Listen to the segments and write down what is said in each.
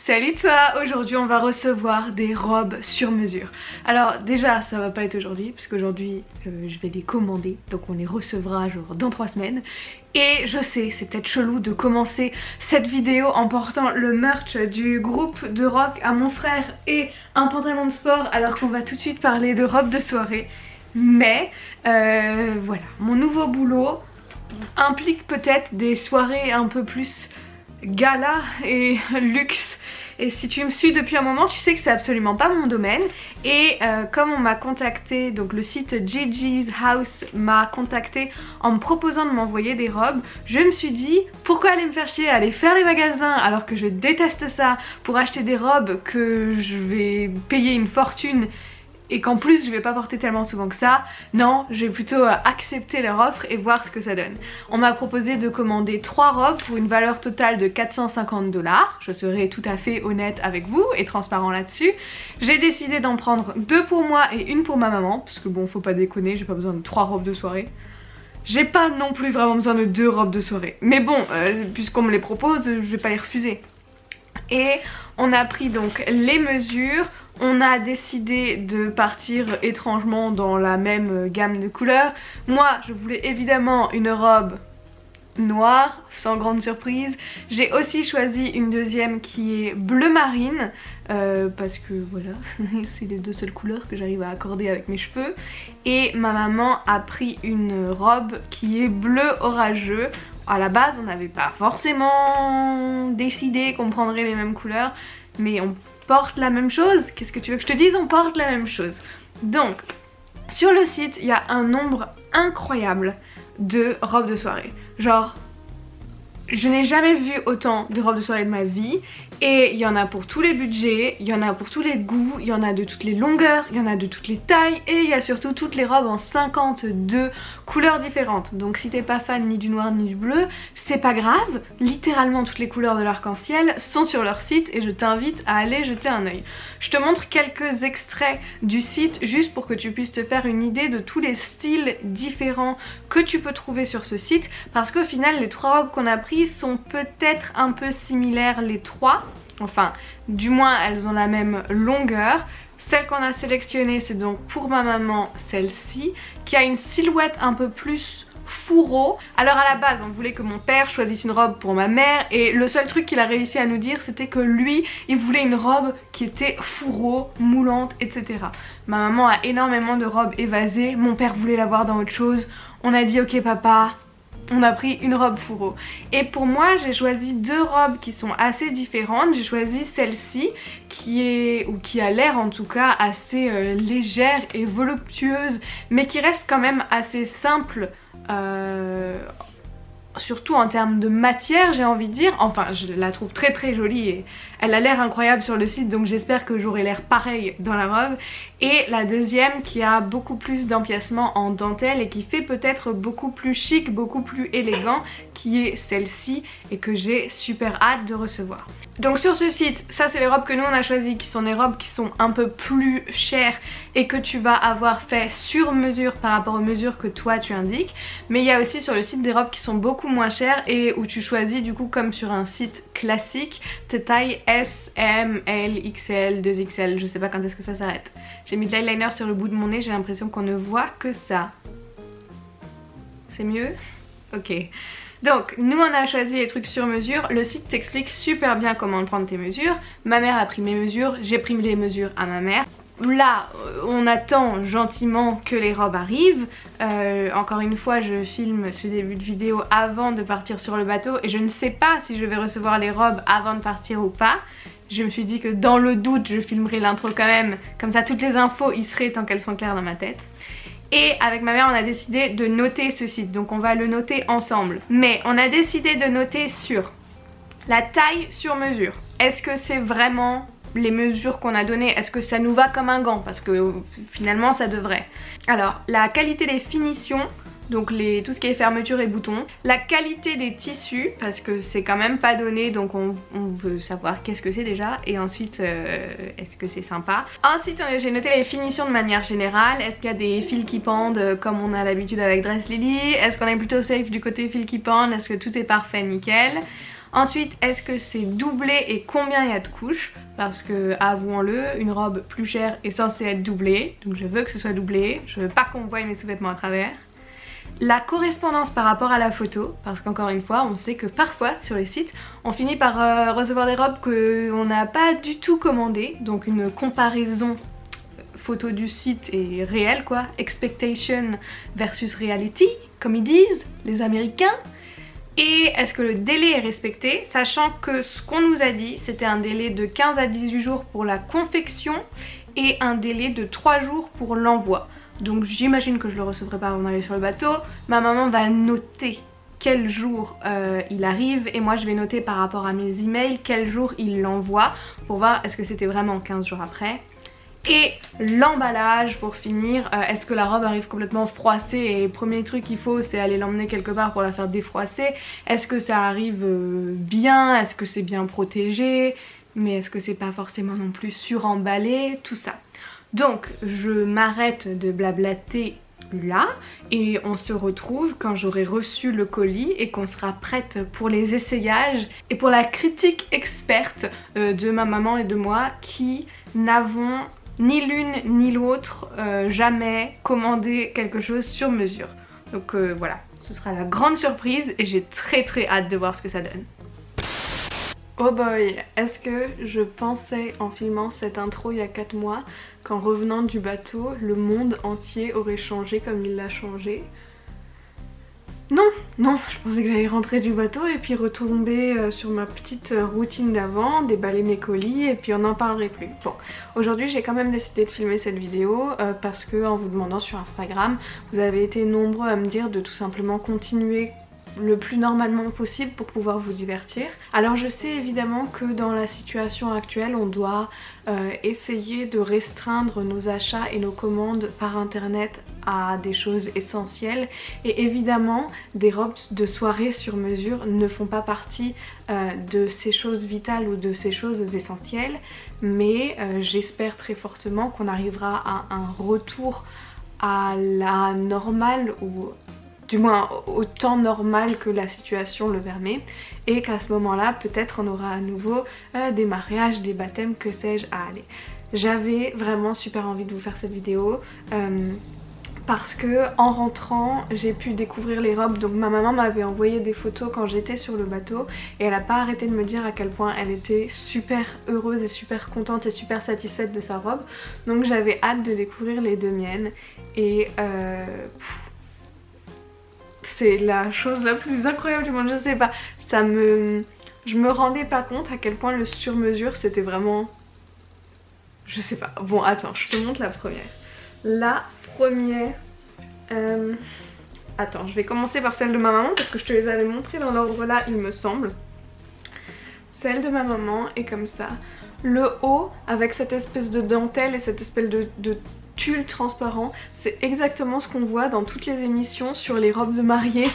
Salut toi, aujourd'hui on va recevoir des robes sur mesure. Alors déjà ça va pas être aujourd'hui parce qu'aujourd'hui je vais les commander, donc on les recevra genre dans 3 semaines. Et je sais, c'est peut-être chelou de commencer cette vidéo en portant le merch du groupe de rock à mon frère et un pantalon de sport alors qu'on va tout de suite parler de robes de soirée. Mais voilà, mon nouveau boulot implique peut-être des soirées un peu plus gala et luxe. Et si tu me suis depuis un moment, tu sais que c'est absolument pas mon domaine. Et comme on m'a contacté, donc le site Gigi's House m'a contacté en me proposant de m'envoyer des robes, je me suis dit pourquoi aller me faire chier à aller faire les magasins alors que je déteste ça pour acheter des robes que je vais payer une fortune et qu'en plus je vais pas porter tellement souvent que ça. Non, je vais plutôt accepter leur offre et voir ce que ça donne. On m'a proposé de commander 3 robes pour une valeur totale de 450 $. Je serai tout à fait honnête avec vous et transparent là-dessus. J'ai décidé d'en prendre 2 pour moi et une pour ma maman, parce que bon, faut pas déconner, j'ai pas besoin de 3 robes de soirée. J'ai pas non plus vraiment besoin de 2 robes de soirée. Mais bon, puisqu'on me les propose, je vais pas les refuser. Et on a pris donc les mesures. On a décidé de partir étrangement dans la même gamme de couleurs. Moi, je voulais évidemment une robe noire, sans grande surprise. J'ai aussi choisi une deuxième qui est bleu marine, parce que voilà, c'est les 2 seules couleurs que j'arrive à accorder avec mes cheveux. Et ma maman a pris une robe qui est bleu orageux. À la base, on n'avait pas forcément décidé qu'on prendrait les mêmes couleurs, mais on porte la même chose. Qu'est-ce que tu veux que je te dise? On porte la même chose. Donc, sur le site, il y a un nombre incroyable de robes de soirée. Genre, je n'ai jamais vu autant de robes de soirée de ma vie. Et il y en a pour tous les budgets, il y en a pour tous les goûts, il y en a de toutes les longueurs, il y en a de toutes les tailles. Et il y a surtout toutes les robes en 52 couleurs différentes. Donc si t'es pas fan ni du noir ni du bleu, c'est pas grave. Littéralement toutes les couleurs de l'arc-en-ciel sont sur leur site et je t'invite à aller jeter un œil. Je te montre quelques extraits du site juste pour que tu puisses te faire une idée de tous les styles différents que tu peux trouver sur ce site. Parce qu'au final les 3 robes qu'on a prises sont peut-être un peu similaires les 3. Enfin, du moins elles ont la même longueur. Celle qu'on a sélectionnée, c'est donc pour ma maman celle-ci, qui a une silhouette un peu plus fourreau. Alors à la base on voulait que mon père choisisse une robe pour ma mère et le seul truc qu'il a réussi à nous dire c'était que lui il voulait une robe qui était fourreau, moulante, etc. Ma maman a énormément de robes évasées, mon père voulait l'avoir dans autre chose. On a dit ok papa, on a pris une robe fourreau. Et pour moi j'ai choisi 2 robes qui sont assez différentes. J'ai choisi celle-ci qui est, ou qui a l'air en tout cas assez légère et voluptueuse, mais qui reste quand même assez simple, surtout en termes de matière j'ai envie de dire. Enfin je la trouve très très jolie et elle a l'air incroyable sur le site, donc j'espère que j'aurai l'air pareil dans la robe. Et la deuxième qui a beaucoup plus d'empiècement en dentelle et qui fait peut-être beaucoup plus chic, beaucoup plus élégant, qui est celle-ci et que j'ai super hâte de recevoir. Donc sur ce site, ça c'est les robes que nous on a choisies, qui sont des robes qui sont un peu plus chères et que tu vas avoir fait sur mesure par rapport aux mesures que toi tu indiques. Mais il y a aussi sur le site des robes qui sont beaucoup moins chères et où tu choisis du coup comme sur un site classique tes tailles S, M, L, XL, 2XL, je sais pas quand est-ce que ça s'arrête. J'ai mis de l'eyeliner sur le bout de mon nez, j'ai l'impression qu'on ne voit que ça. C'est mieux? Ok. Donc nous on a choisi les trucs sur mesure, le site t'explique super bien comment prendre tes mesures. Ma mère a pris mes mesures, j'ai pris les mesures à ma mère. Là on attend gentiment que les robes arrivent. Encore une fois je filme ce début de vidéo avant de partir sur le bateau et je ne sais pas si je vais recevoir les robes avant de partir ou pas. Je me suis dit que dans le doute je filmerai l'intro quand même, comme ça toutes les infos y seraient tant qu'elles sont claires dans ma tête. Et avec ma mère on a décidé de noter ce site, donc on va le noter ensemble. Mais on a décidé de noter sur la taille sur mesure. Est-ce que c'est vraiment les mesures qu'on a données? Est-ce que ça nous va comme un gant? Parce que finalement ça devrait. Alors la qualité des finitions, donc tout ce qui est fermeture et boutons, la qualité des tissus parce que c'est quand même pas donné, donc on veut savoir qu'est-ce que c'est déjà et ensuite est-ce que c'est sympa. Ensuite j'ai noté les finitions de manière générale. Est-ce qu'il y a des fils qui pendent comme on a l'habitude avec Dress Lily? Est-ce qu'on est plutôt safe du côté fils qui pendent? Est-ce que tout est parfait, nickel? Ensuite, est-ce que c'est doublé et combien il y a de couches? Parce que, avouons-le, une robe plus chère est censée être doublée, donc je veux que ce soit doublé, je veux pas qu'on voie mes sous-vêtements à travers. La correspondance par rapport à la photo, parce qu'encore une fois, on sait que parfois sur les sites, on finit par recevoir des robes qu'on n'a pas du tout commandées, donc une comparaison photo du site est réelle quoi, expectation versus reality, comme ils disent, les Américains. Et est-ce que le délai est respecté, sachant que ce qu'on nous a dit, c'était un délai de 15 à 18 jours pour la confection et un délai de 3 jours pour l'envoi. Donc j'imagine que je le recevrai pas avant d'aller sur le bateau. Ma maman va noter quel jour il arrive et moi je vais noter par rapport à mes emails quel jour il l'envoie pour voir est-ce que c'était vraiment 15 jours après. Et l'emballage pour finir, est-ce que la robe arrive complètement froissée et le premier truc qu'il faut c'est aller l'emmener quelque part pour la faire défroisser. Est-ce que ça arrive bien, est-ce que c'est bien protégé, mais est-ce que c'est pas forcément non plus suremballé, tout ça. Donc je m'arrête de blablater là et on se retrouve quand j'aurai reçu le colis et qu'on sera prête pour les essayages et pour la critique experte de ma maman et de moi qui n'avons ni l'une ni l'autre jamais commandé quelque chose sur mesure. Donc voilà, ce sera la grande surprise et j'ai très hâte de voir ce que ça donne. Oh boy, est-ce que je pensais en filmant cette intro il y a 4 mois qu'en revenant du bateau, le monde entier aurait changé comme il l'a changé? Non, je pensais que j'allais rentrer du bateau et puis retomber sur ma petite routine d'avant, déballer mes colis et puis on n'en parlerait plus. Bon, aujourd'hui j'ai quand même décidé de filmer cette vidéo parce que en vous demandant sur Instagram, vous avez été nombreux à me dire de tout simplement continuer le plus normalement possible pour pouvoir vous divertir. Alors je sais évidemment que dans la situation actuelle on doit essayer de restreindre nos achats et nos commandes par internet à des choses essentielles et évidemment des robes de soirée sur mesure ne font pas partie de ces choses vitales ou de ces choses essentielles, mais j'espère très fortement qu'on arrivera à un retour à la normale ou du moins au temps normal que la situation le permet et qu'à ce moment là peut-être on aura à nouveau des mariages, des baptêmes, que sais-je à aller. J'avais vraiment super envie de vous faire cette vidéo parce que en rentrant j'ai pu découvrir les robes. Donc ma maman m'avait envoyé des photos quand j'étais sur le bateau et elle n'a pas arrêté de me dire à quel point elle était super heureuse et super contente et super satisfaite de sa robe. Donc j'avais hâte de découvrir les deux miennes et c'est la chose la plus incroyable du monde, je sais pas, je me rendais pas compte à quel point le sur-mesure c'était vraiment... Je sais pas, bon attends, je te montre la première. La première... Attends, je vais commencer par celle de ma maman parce que je te les avais montrées dans l'ordre là il me semble. Celle de ma maman est comme ça. Le haut avec cette espèce de dentelle et cette espèce de tulle transparent, c'est exactement ce qu'on voit dans toutes les émissions sur les robes de mariée.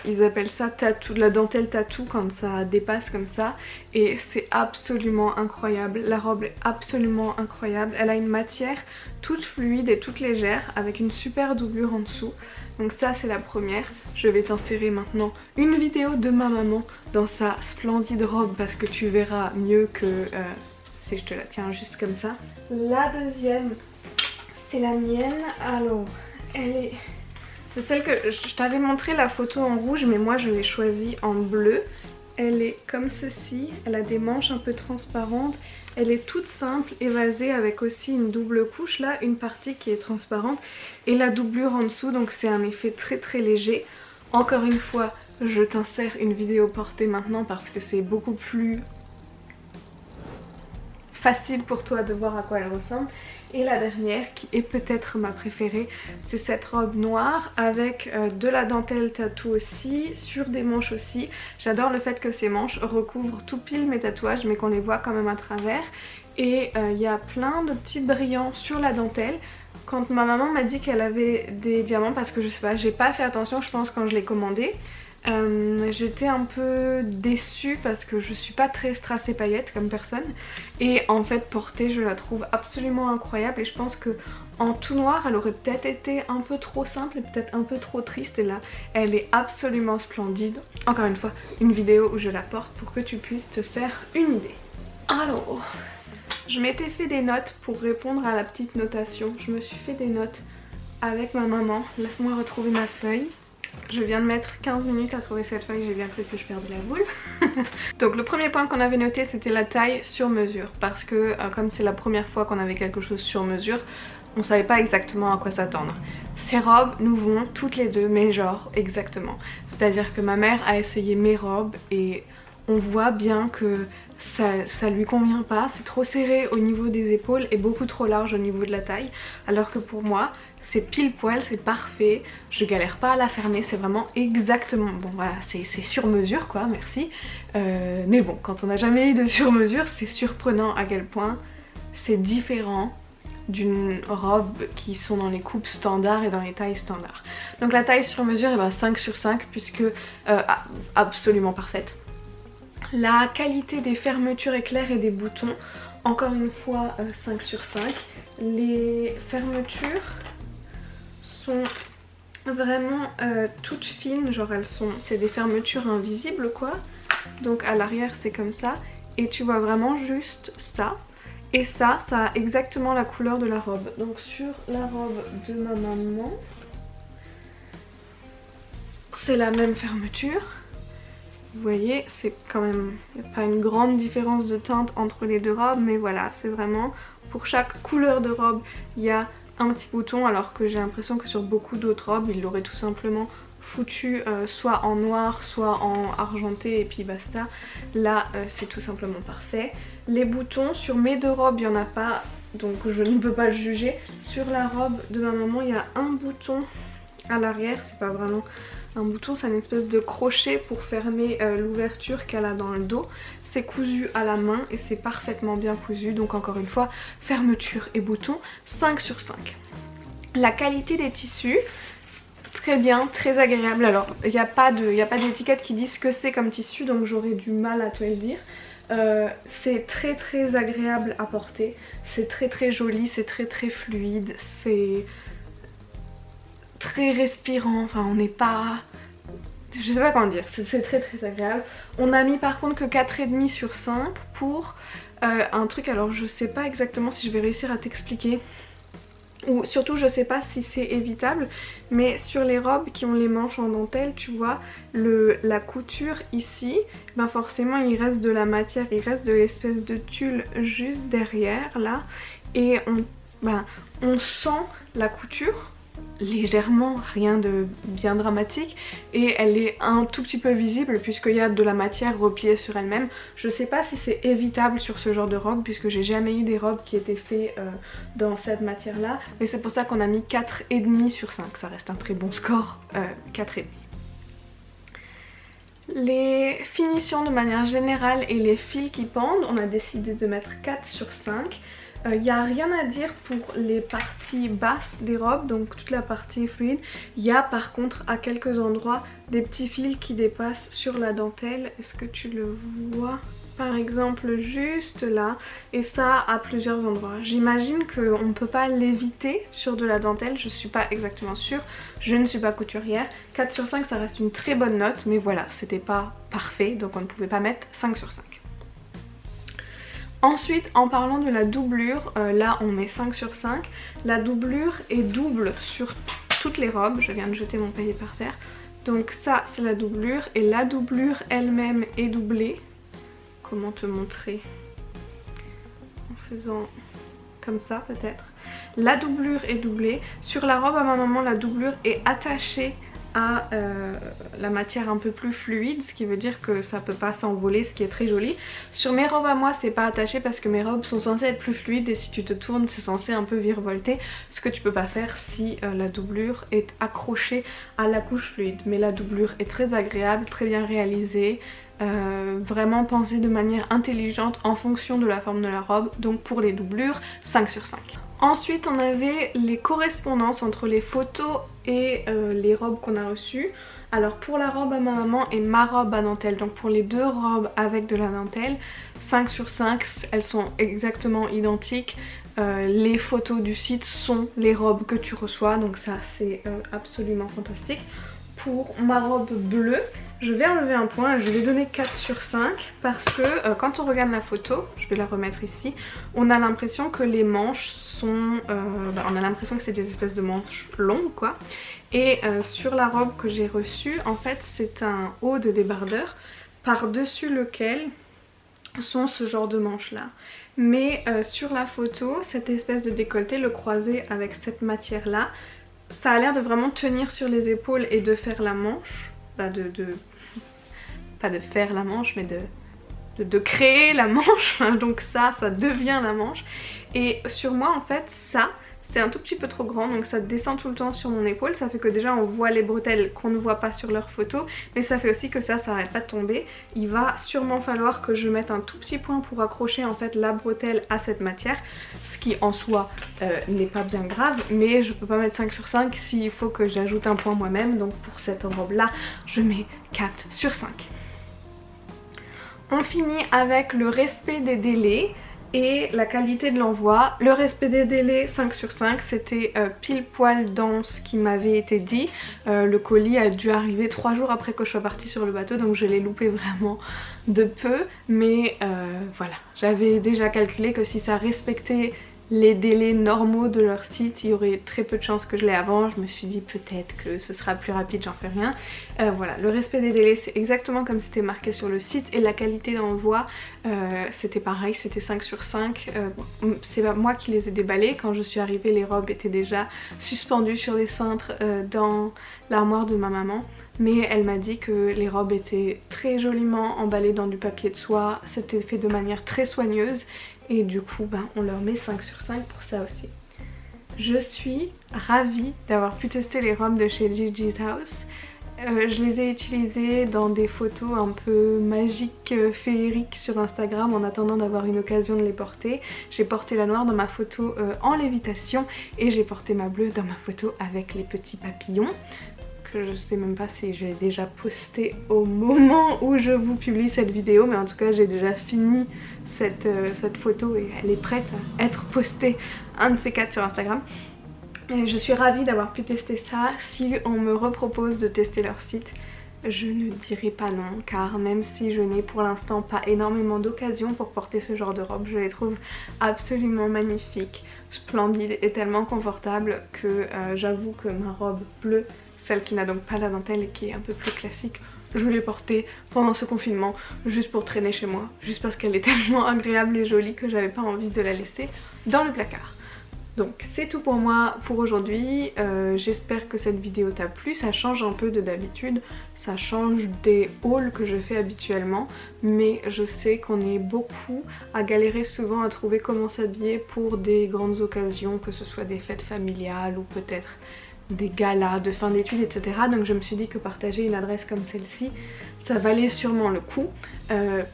Ils appellent ça tatou, la dentelle tatou quand ça dépasse comme ça et c'est absolument incroyable. La robe est absolument incroyable, elle a une matière toute fluide et toute légère avec une super doublure en dessous. Donc ça c'est la première. Je vais t'insérer maintenant une vidéo de ma maman dans sa splendide robe parce que tu verras mieux que si je te la tiens juste comme ça. La deuxième c'est la mienne. Alors c'est celle que je t'avais montré la photo en rouge mais moi je l'ai choisie en bleu. Elle est comme ceci, elle a des manches un peu transparentes, elle est toute simple, évasée avec aussi une double couche là, une partie qui est transparente et la doublure en dessous, donc c'est un effet très léger. Encore une fois, je t'insère une vidéo portée maintenant parce que c'est beaucoup plus facile pour toi de voir à quoi elle ressemble. Et la dernière qui est peut-être ma préférée, c'est cette robe noire avec de la dentelle tatou aussi, sur des manches aussi. J'adore le fait que ces manches recouvrent tout pile mes tatouages mais qu'on les voit quand même à travers. Et il y a plein de petits brillants sur la dentelle. Quand ma maman m'a dit qu'elle avait des diamants, parce que je sais pas, j'ai pas fait attention je pense quand je l'ai commandé, J'étais un peu déçue parce que je suis pas très strass et paillettes comme personne, et en fait portée je la trouve absolument incroyable, et je pense que en tout noir elle aurait peut-être été un peu trop simple et peut-être un peu trop triste, et là elle est absolument splendide. Encore une fois, une vidéo où je la porte pour que tu puisses te faire une idée. Alors, je m'étais fait des notes pour répondre à la petite notation. Je me suis fait des notes avec ma maman. Laisse-moi retrouver ma feuille. Je viens de mettre 15 minutes à trouver cette feuille, j'ai bien cru que je perdais la boule. Donc le premier point qu'on avait noté, c'était la taille sur mesure, parce que comme c'est la première fois qu'on avait quelque chose sur mesure, on savait pas exactement à quoi s'attendre. Ces robes nous vont toutes les deux, mais genre exactement. C'est-à-dire que ma mère a essayé mes robes et on voit bien que ça lui convient pas, c'est trop serré au niveau des épaules et beaucoup trop large au niveau de la taille, alors que pour moi c'est pile poil, c'est parfait, je galère pas à la fermer, c'est vraiment exactement, bon voilà, c'est sur mesure quoi, merci, mais bon, quand on n'a jamais eu de sur mesure, c'est surprenant à quel point c'est différent d'une robe qui sont dans les coupes standards et dans les tailles standards. Donc la taille sur mesure, et ben 5 sur 5 puisque absolument parfaite. La qualité des fermetures éclairs et des boutons, encore une fois 5 sur 5. Les fermetures sont vraiment toutes fines, genre c'est des fermetures invisibles quoi. Donc à l'arrière c'est comme ça et tu vois vraiment juste ça. Et ça a exactement la couleur de la robe. Donc sur la robe de ma maman, c'est la même fermeture. Vous voyez, c'est quand même, il n'y a pas une grande différence de teinte entre les deux robes, mais voilà, c'est vraiment, pour chaque couleur de robe, il y a un petit bouton, alors que j'ai l'impression que sur beaucoup d'autres robes, ils l'auraient tout simplement foutu soit en noir, soit en argenté, et puis basta. Là, c'est tout simplement parfait. Les boutons, sur mes deux robes, il n'y en a pas, donc je ne peux pas le juger. Sur la robe de ma maman, il y a un bouton à l'arrière, c'est pas vraiment un bouton, c'est une espèce de crochet pour fermer l'ouverture qu'elle a dans le dos. C'est cousu à la main et c'est parfaitement bien cousu, donc encore une fois, fermeture et bouton, 5 sur 5. La qualité des tissus, très bien, très agréable. Alors il n'y a pas d'étiquette qui dit ce que c'est comme tissu, donc j'aurais du mal à te le dire. C'est très très agréable à porter, c'est très très joli, c'est très très fluide, c'est très respirant, enfin on n'est pas... Je sais pas comment dire, c'est très très agréable. On a mis par contre que 4,5 sur 5 pour un truc, alors je sais pas exactement si je vais réussir à t'expliquer, ou surtout je sais pas si c'est évitable, mais sur les robes qui ont les manches en dentelle, tu vois, la couture ici, ben forcément il reste de la matière, il reste de l'espèce de tulle juste derrière là, et on sent la couture légèrement, rien de bien dramatique, et elle est un tout petit peu visible puisqu'il y a de la matière repliée sur elle-même. Je sais pas si c'est évitable sur ce genre de robe puisque j'ai jamais eu des robes qui étaient faites dans cette matière là, mais c'est pour ça qu'on a mis 4,5 sur 5, ça reste un très bon score, 4,5. Les finitions de manière générale et les fils qui pendent, on a décidé de mettre 4 sur 5. Il n'y a rien à dire pour les parties basses des robes, donc toute la partie fluide. Il y a par contre à quelques endroits des petits fils qui dépassent sur la dentelle. Est-ce que tu le vois? Par exemple juste là, et ça à plusieurs endroits. J'imagine qu'on ne peut pas l'éviter sur de la dentelle, je suis pas exactement sûre, je ne suis pas couturière. 4 sur 5 ça reste une très bonne note, mais voilà, c'était pas parfait, donc on ne pouvait pas mettre 5 sur 5. Ensuite, en parlant de la doublure, là on met 5 sur 5. La doublure est double sur toutes les robes, je viens de jeter mon paillet par terre. Donc ça c'est la doublure, et la doublure elle-même est doublée. Comment te montrer? En faisant comme ça peut-être. La doublure est doublée. Sur la robe à ma maman, la doublure est attachée à la matière un peu plus fluide, ce qui veut dire que ça peut pas s'envoler, ce qui est très joli. Sur mes robes à moi c'est pas attaché parce que mes robes sont censées être plus fluides et si tu te tournes c'est censé un peu virevolter, ce que tu peux pas faire si la doublure est accrochée à la couche fluide. Mais la doublure est très agréable, très bien réalisée, vraiment pensée de manière intelligente en fonction de la forme de la robe, donc pour les doublures 5 sur 5. Ensuite on avait les correspondances entre les photos et les robes qu'on a reçues. Alors pour la robe à ma maman et ma robe à dentelle, donc pour les deux robes avec de la dentelle, 5 sur 5, elles sont exactement identiques. Les photos du site sont les robes que tu reçois, donc ça c'est absolument fantastique. Pour ma robe bleue, je vais enlever un point, je vais donner 4 sur 5 parce que quand on regarde la photo, je vais la remettre ici, on a l'impression que les manches sont... on a l'impression que c'est des espèces de manches longues quoi. Et sur la robe que j'ai reçue, en fait c'est un haut de débardeur par-dessus lequel sont ce genre de manches là. Mais sur la photo, cette espèce de décolleté, le croisé avec cette matière là, ça a l'air de vraiment tenir sur les épaules et de faire la manche, pas de faire la manche mais de créer la manche, donc ça devient la manche. Et sur moi en fait ça, c'est un tout petit peu trop grand donc ça descend tout le temps sur mon épaule, ça fait que déjà on voit les bretelles qu'on ne voit pas sur leurs photos, mais ça fait aussi que ça arrête pas de tomber. Il va sûrement falloir que je mette un tout petit point pour accrocher en fait la bretelle à cette matière, ce qui en soi n'est pas bien grave, mais je peux pas mettre 5 sur 5 s'il faut que j'ajoute un point moi-même, donc pour cette robe là je mets 4 sur 5. On finit avec le respect des délais et la qualité de l'envoi. Le respect des délais 5 sur 5, c'était pile poil dans ce qui m'avait été dit. Le colis a dû arriver 3 jours après que je sois partie sur le bateau, donc je l'ai loupé vraiment de peu. Mais voilà, j'avais déjà calculé que si ça respectait les délais normaux de leur site, il y aurait très peu de chances que je l'ai avant. Je me suis dit peut-être que ce sera plus rapide, j'en sais rien. Voilà, le respect des délais c'est exactement comme c'était marqué sur le site, et la qualité d'envoi c'était pareil, c'était 5 sur 5. C'est moi qui les ai déballés. Quand je suis arrivée, les robes étaient déjà suspendues sur les cintres dans l'armoire de ma maman. Mais elle m'a dit que les robes étaient très joliment emballées dans du papier de soie, c'était fait de manière très soigneuse et du coup on leur met 5 sur 5 pour ça aussi. Je suis ravie d'avoir pu tester les robes de chez Gigi's House. Je les ai utilisées dans des photos un peu magiques, féeriques sur Instagram en attendant d'avoir une occasion de les porter. J'ai porté la noire dans ma photo en lévitation et j'ai porté ma bleue dans ma photo avec les petits papillons. Je sais même pas si je l'ai déjà posté au moment où je vous publie cette vidéo, mais en tout cas j'ai déjà fini cette photo et elle est prête à être postée un de ces 4 sur Instagram. Et je suis ravie d'avoir pu tester ça. Si on me repropose de tester leur site, je ne dirai pas non, car même si je n'ai pour l'instant pas énormément d'occasions pour porter ce genre de robe, je les trouve absolument magnifiques, splendides et tellement confortables que j'avoue que ma robe bleue, celle qui n'a donc pas la dentelle et qui est un peu plus classique, je l'ai portée pendant ce confinement juste pour traîner chez moi, juste parce qu'elle est tellement agréable et jolie que j'avais pas envie de la laisser dans le placard. Donc c'est tout pour moi pour aujourd'hui. J'espère que cette vidéo t'a plu. Ça change un peu de d'habitude, ça change des hauls que je fais habituellement, mais je sais qu'on est beaucoup à galérer souvent à trouver comment s'habiller pour des grandes occasions, que ce soit des fêtes familiales ou peut-être des galas de fin d'études, etc. Donc je me suis dit que partager une adresse comme celle-ci, ça valait sûrement le coup. Voilà.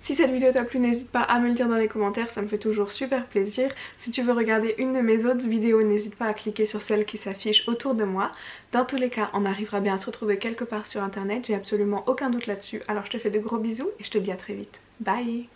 Si cette vidéo t'a plu, n'hésite pas à me le dire dans les commentaires, ça me fait toujours super plaisir. Si tu veux regarder une de mes autres vidéos, n'hésite pas à cliquer sur celle qui s'affiche autour de moi. Dans tous les cas, on arrivera bien à se retrouver quelque part sur internet, j'ai absolument aucun doute là-dessus. Alors je te fais de gros bisous et je te dis à très vite. Bye!